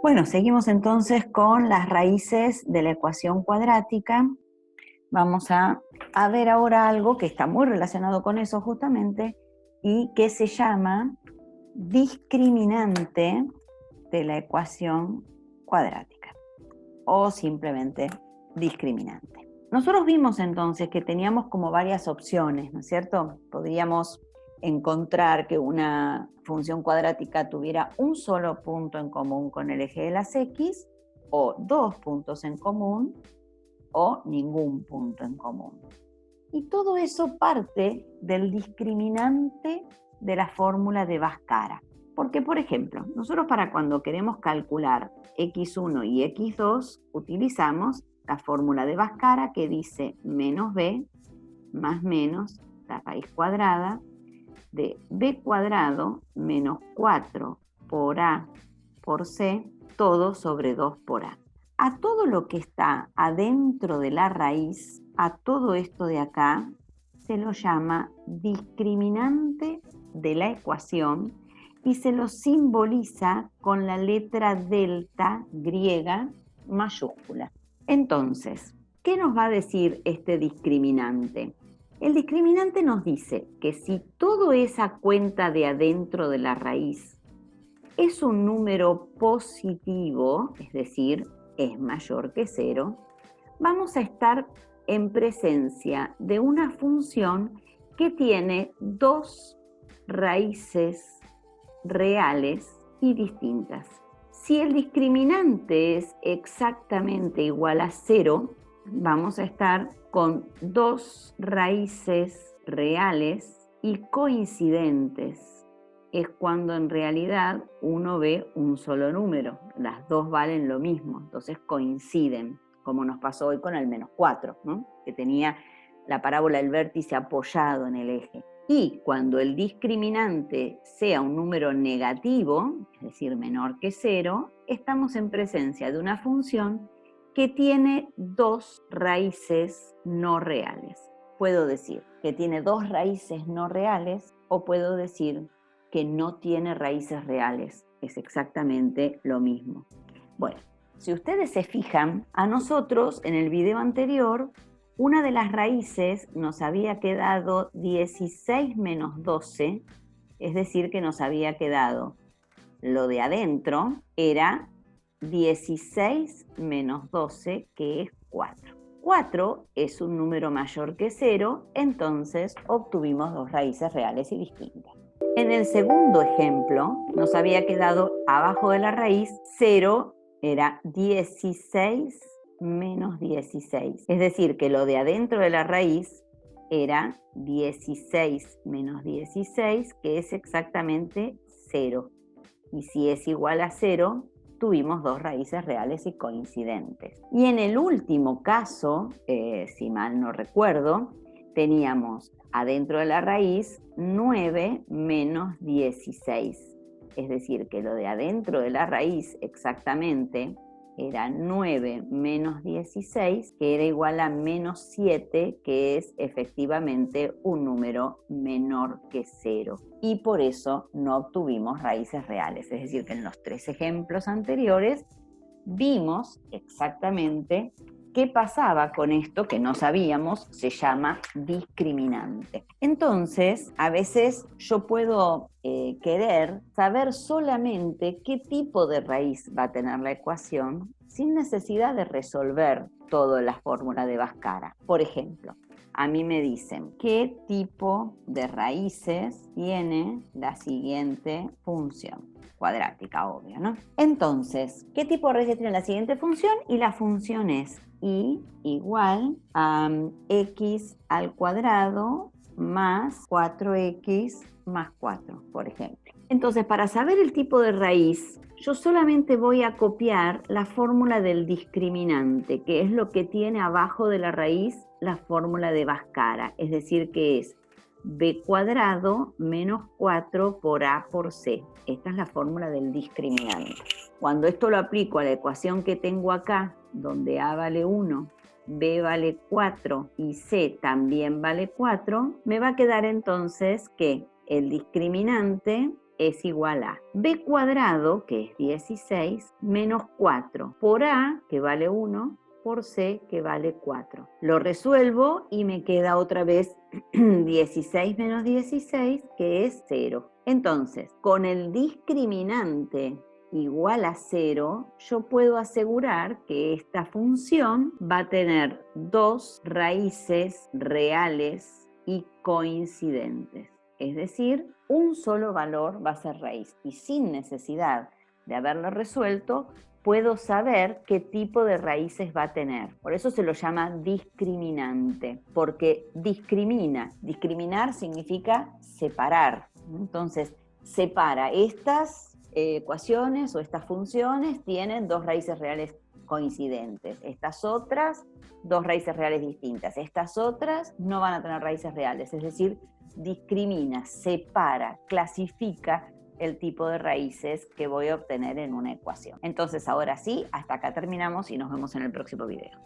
Bueno, seguimos entonces con las raíces de la ecuación cuadrática. Vamos a ver ahora algo que está muy relacionado con eso justamente y que se llama discriminante de la ecuación cuadrática o simplemente discriminante. Nosotros vimos entonces que teníamos como varias opciones, ¿no es cierto? Podríamos encontrar que una función cuadrática tuviera un solo punto en común con el eje de las X, o dos puntos en común, o ningún punto en común. Y todo eso parte del discriminante de la fórmula de Bhaskara. Porque, por ejemplo, nosotros para cuando queremos calcular x1 y x2, utilizamos la fórmula de Bhaskara que dice menos b más menos la raíz cuadrada de b cuadrado menos 4 por a por c, todo sobre 2 por a. A todo lo que está adentro de la raíz, a todo esto de acá, se lo llama discriminante de la ecuación y se lo simboliza con la letra delta griega mayúscula. Entonces, ¿qué nos va a decir este discriminante? El discriminante nos dice que si toda esa cuenta de adentro de la raíz es un número positivo, es decir, es mayor que 0, vamos a estar en presencia de una función que tiene dos raíces reales y distintas. Si el discriminante es exactamente igual a 0, vamos a estar con dos raíces reales y coincidentes. Es cuando en realidad uno ve un solo número, las dos valen lo mismo, entonces coinciden, como nos pasó hoy con el menos 4, ¿no? Que tenía la parábola del vértice apoyado en el eje. Y cuando el discriminante sea un número negativo, es decir, menor que 0, estamos en presencia de una función que tiene dos raíces no reales. Puedo decir que tiene dos raíces no reales o puedo decir que no tiene raíces reales. Es exactamente lo mismo. Bueno, si ustedes se fijan, a nosotros en el video anterior, una de las raíces nos había quedado 16 menos 12, es decir, que nos había quedado lo de adentro, era 16 menos 12, que es 4. 4 es un número mayor que 0, entonces obtuvimos dos raíces reales y distintas. En el segundo ejemplo, nos había quedado abajo de la raíz 0, era 16 menos 16. Es decir, que lo de adentro de la raíz era 16 menos 16, que es exactamente 0. Y si es igual a 0, tuvimos dos raíces reales y coincidentes. Y en el último caso, si mal no recuerdo, teníamos adentro de la raíz 9 menos 16. Es decir, que lo de adentro de la raíz exactamente era 9 menos 16, que era igual a menos 7, que es efectivamente un número menor que 0. Y por eso no obtuvimos raíces reales. Es decir, que en los tres ejemplos anteriores vimos exactamente qué pasaba con esto que no sabíamos, se llama discriminante. Entonces, a veces yo puedo querer saber solamente qué tipo de raíz va a tener la ecuación sin necesidad de resolver toda la fórmula de Bhaskara. Por ejemplo, a mí me dicen qué tipo de raíces tiene la siguiente función. Cuadrática, obvio, ¿no? Entonces, ¿qué tipo de raíces tiene la siguiente función? Y la función es y igual a x al cuadrado más 4x más 4, por ejemplo. Entonces, para saber el tipo de raíz, yo solamente voy a copiar la fórmula del discriminante, que es lo que tiene abajo de la raíz la fórmula de Bhaskara, es decir, que es b cuadrado menos 4 por a por c. Esta es la fórmula del discriminante. Cuando esto lo aplico a la ecuación que tengo acá, donde a vale 1, b vale 4 y c también vale 4, me va a quedar entonces que el discriminante es igual a b cuadrado, que es 16, menos 4, por a, que vale 1, por c, que vale 4. Lo resuelvo y me queda otra vez 16 menos 16, que es 0. Entonces, con el discriminante igual a 0, yo puedo asegurar que esta función va a tener dos raíces reales y coincidentes. Es decir, un solo valor va a ser raíz y sin necesidad de haberlo resuelto, puedo saber qué tipo de raíces va a tener. Por eso se lo llama discriminante, porque discrimina. Discriminar significa separar. Entonces, separa estas ecuaciones o estas funciones tienen dos raíces reales coincidentes. Estas otras, dos raíces reales distintas. Estas otras no van a tener raíces reales. Es decir, discrimina, separa, clasifica el tipo de raíces que voy a obtener en una ecuación. Entonces, ahora sí, hasta acá terminamos y nos vemos en el próximo video.